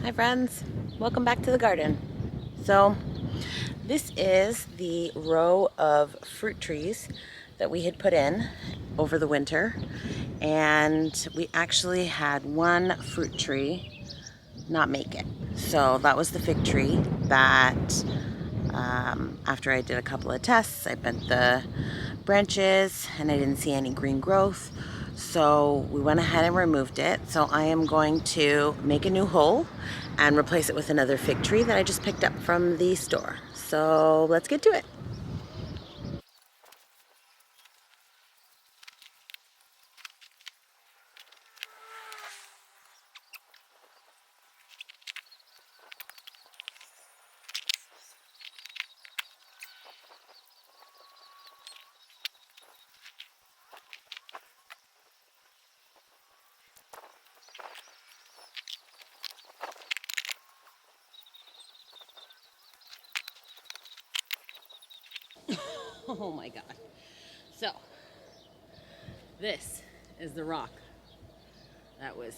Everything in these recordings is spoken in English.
Hi friends, welcome back to the garden. So this is the row of fruit trees that we had put in over the winter, and we actually had one fruit tree not make it. So that was the fig tree that after I did a couple of tests, I bent the branches and I didn't see any green growth. So we went ahead and removed it. So I am going to make a new hole and replace it with another fig tree that I just picked up from the store. So let's get to it. Oh my God. So this is the rock that was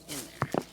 in there.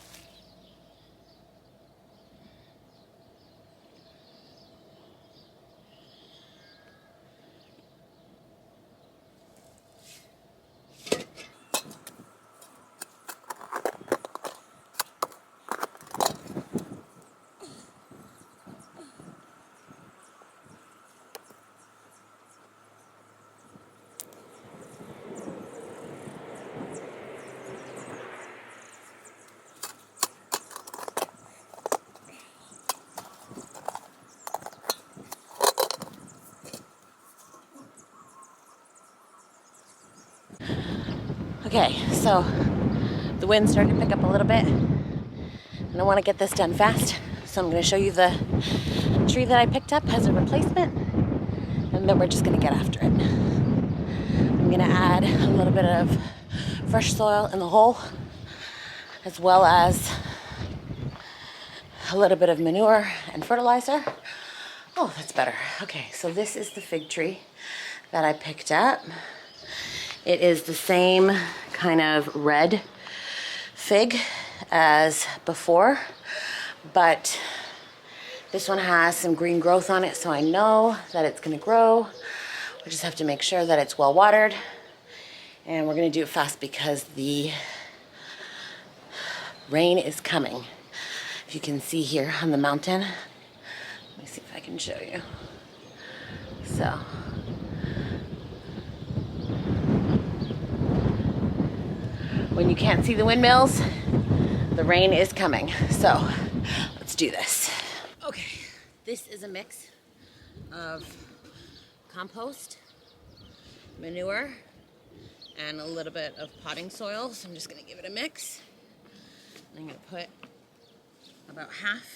Okay, so the wind's starting to pick up a little bit, and I want to get this done fast. So I'm going to show you the tree that I picked up as a replacement, and then we're just going to get after it. I'm going to add a little bit of fresh soil in the hole, as well as a little bit of manure and fertilizer. Oh, that's better. Okay, so this is the fig tree that I picked up. It is the same kind of red fig as before, but this one has some green growth on it, so I know that it's gonna grow. We just have to make sure that it's well watered, and we're gonna do it fast because the rain is coming. If you can see here on the mountain, let me see if I can show you. So when you can't see the windmills, the rain is coming. So let's do this. Okay, this is a mix of compost, manure, and a little bit of potting soil. So I'm just gonna give it a mix. I'm gonna put about half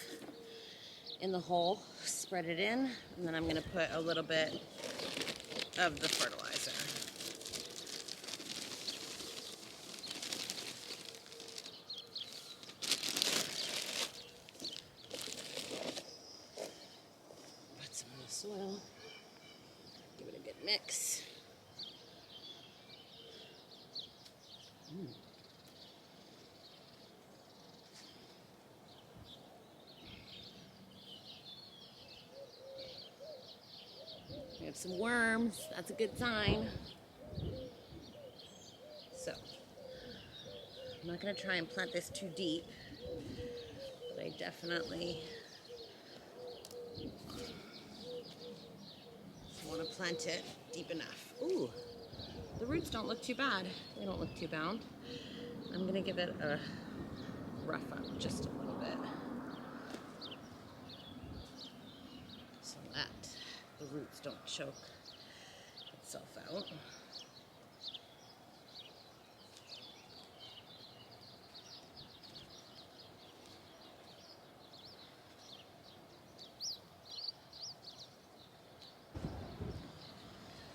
in the hole, spread it in, and then I'm gonna put a little bit of the fertilizer. Put some of the soil, give it a good mix. We have some worms, that's a good sign. So, I'm not gonna try and plant this too deep, but I definitely want to plant it deep enough. Ooh, the roots don't look too bad. They don't look too bound. I'm gonna give it a rough up just a little bit so that the roots don't choke itself out.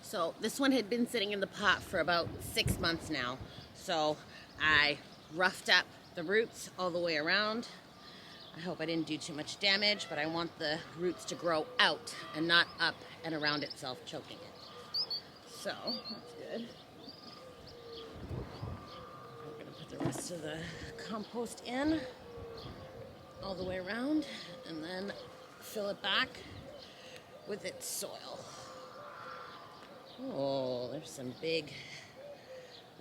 So this one had been sitting in the pot for about 6 months now. So I roughed up the roots all the way around. I hope I didn't do too much damage, but I want the roots to grow out and not up and around itself, choking it. So that's good. We're gonna put the rest of the compost in. all the way around and then fill it back with its soil. Oh, there's some big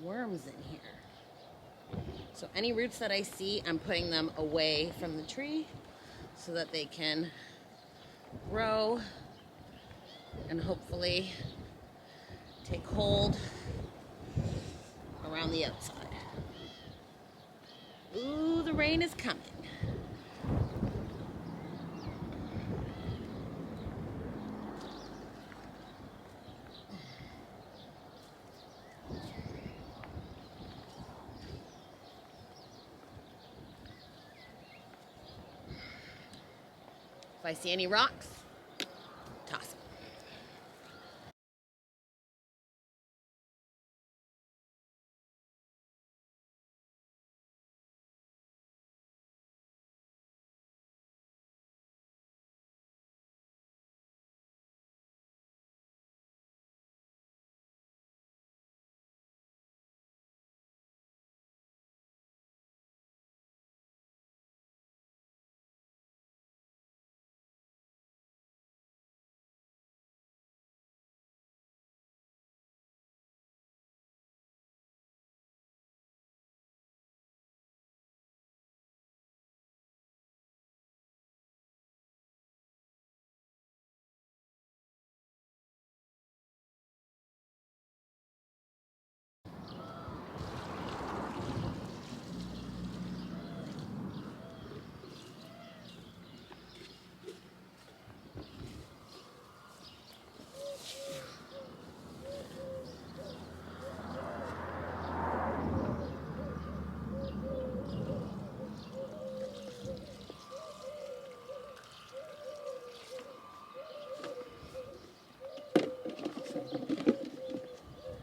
worms in here. So any roots that I see, I'm putting them away from the tree so that they can grow and hopefully take hold around the outside. Ooh, the rain is coming. If I see any rocks, toss them.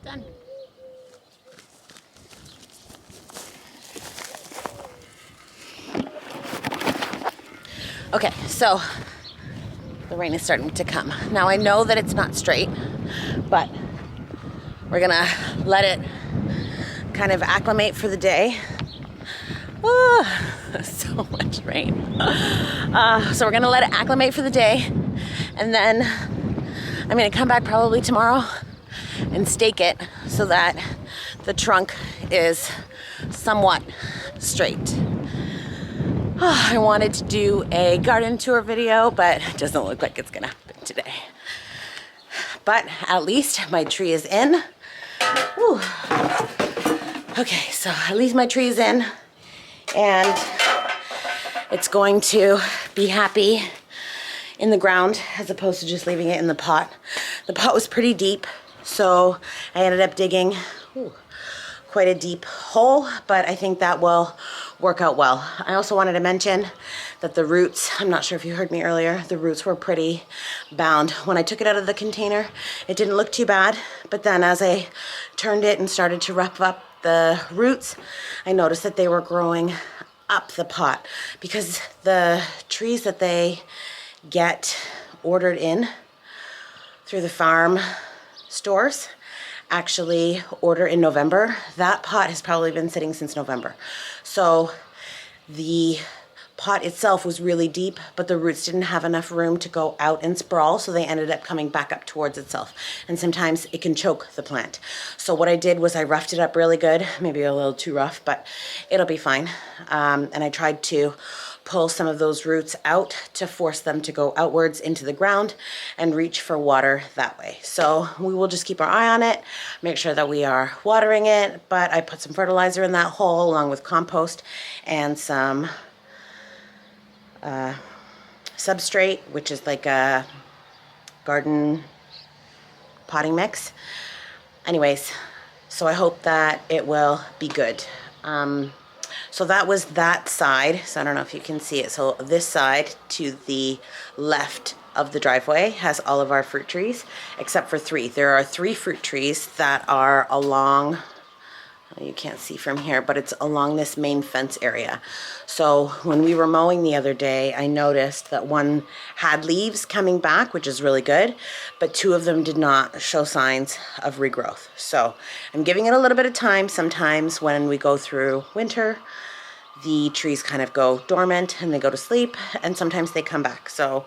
Done. Okay, so the rain is starting to come. Now I know that it's not straight, but we're gonna let it kind of acclimate for the day. Oh, so much rain. So we're gonna let it acclimate for the day, and then I'm gonna come back probably tomorrow and stake it so that the trunk is somewhat straight. I wanted to do a garden tour video, but it doesn't look like it's gonna happen today. But at least my tree is in. Whew. Okay, so at least my tree is in, and it's going to be happy in the ground as opposed to just leaving it in the pot. The pot was pretty deep, so I ended up digging quite a deep hole, but I think that will work out well. I also wanted to mention that the roots, I'm not sure if you heard me earlier, the roots were pretty bound. When I took it out of the container, it didn't look too bad, but then as I turned it and started to rough up the roots, I noticed that they were growing up the pot because the trees that they get ordered in through the farm stores actually order in November. That pot has probably been sitting since November. So the pot itself was really deep, but the roots didn't have enough room to go out and sprawl, so they ended up coming back up towards itself. And sometimes it can choke the plant. So what I did was I roughed it up really good, maybe a little too rough, but it'll be fine. And I tried to pull some of those roots out to force them to go outwards into the ground and reach for water that way. So we will just keep our eye on it, make sure that we are watering it, but I put some fertilizer in that hole along with compost and some substrate, which is like a garden potting mix. Anyways, so I hope that it will be good. So that was that side. So I don't know if you can see it. So this side to the left of the driveway has all of our fruit trees, except for 3. There are 3 fruit trees that are along, you can't see from here, but it's along this main fence area. So when we were mowing the other day, I noticed that one had leaves coming back, which is really good, but 2 of them did not show signs of regrowth. So I'm giving it a little bit of time. Sometimes when we go through winter, the trees kind of go dormant and they go to sleep, and sometimes they come back. So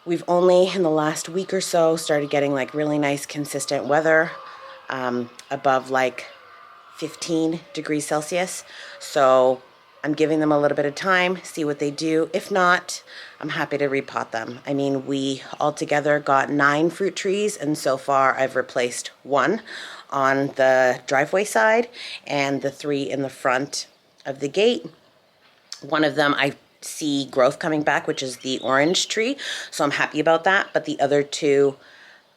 we've only in the last week or so started getting like really nice consistent weather, above like 15 degrees Celsius. So I'm giving them a little bit of time, see what they do. If not, I'm happy to repot them. I mean, we altogether got 9 fruit trees, and so far I've replaced 1 on the driveway side and the 3 in the front of the gate. One of them I see growth coming back, which is the orange tree, so I'm happy about that. But the other 2,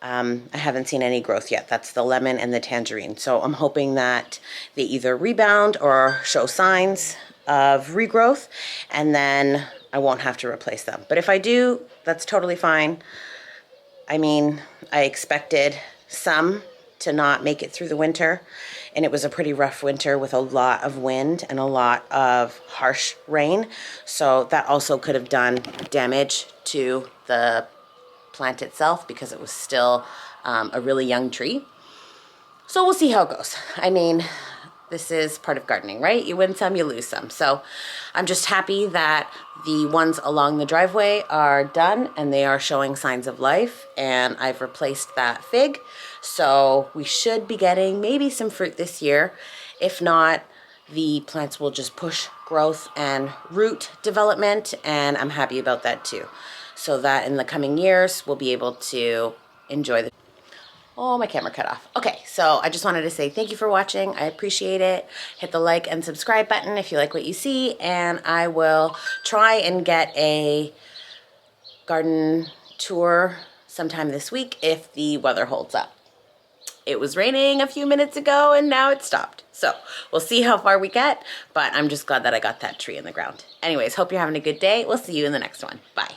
I haven't seen any growth yet. That's the lemon and the tangerine. So I'm hoping that they either rebound or show signs of regrowth, and then I won't have to replace them. But if I do, that's totally fine. I mean, I expected some to not make it through the winter, and it was a pretty rough winter with a lot of wind and a lot of harsh rain. So that also could have done damage to the plant itself because it was still a really young tree. So we'll see how it goes. I mean, this is part of gardening, right? You win some, you lose some. So I'm just happy that the ones along the driveway are done and they are showing signs of life, and I've replaced that fig. So we should be getting maybe some fruit this year. If not, the plants will just push growth and root development, and I'm happy about that too. So that in the coming years, we'll be able to enjoy the... Oh, my camera cut off. Okay, so I just wanted to say thank you for watching. I appreciate it. Hit the like and subscribe button if you like what you see, and I will try and get a garden tour sometime this week if the weather holds up. It was raining a few minutes ago and now it stopped. So we'll see how far we get, but I'm just glad that I got that tree in the ground. Anyways, hope you're having a good day. We'll see you in the next one. Bye.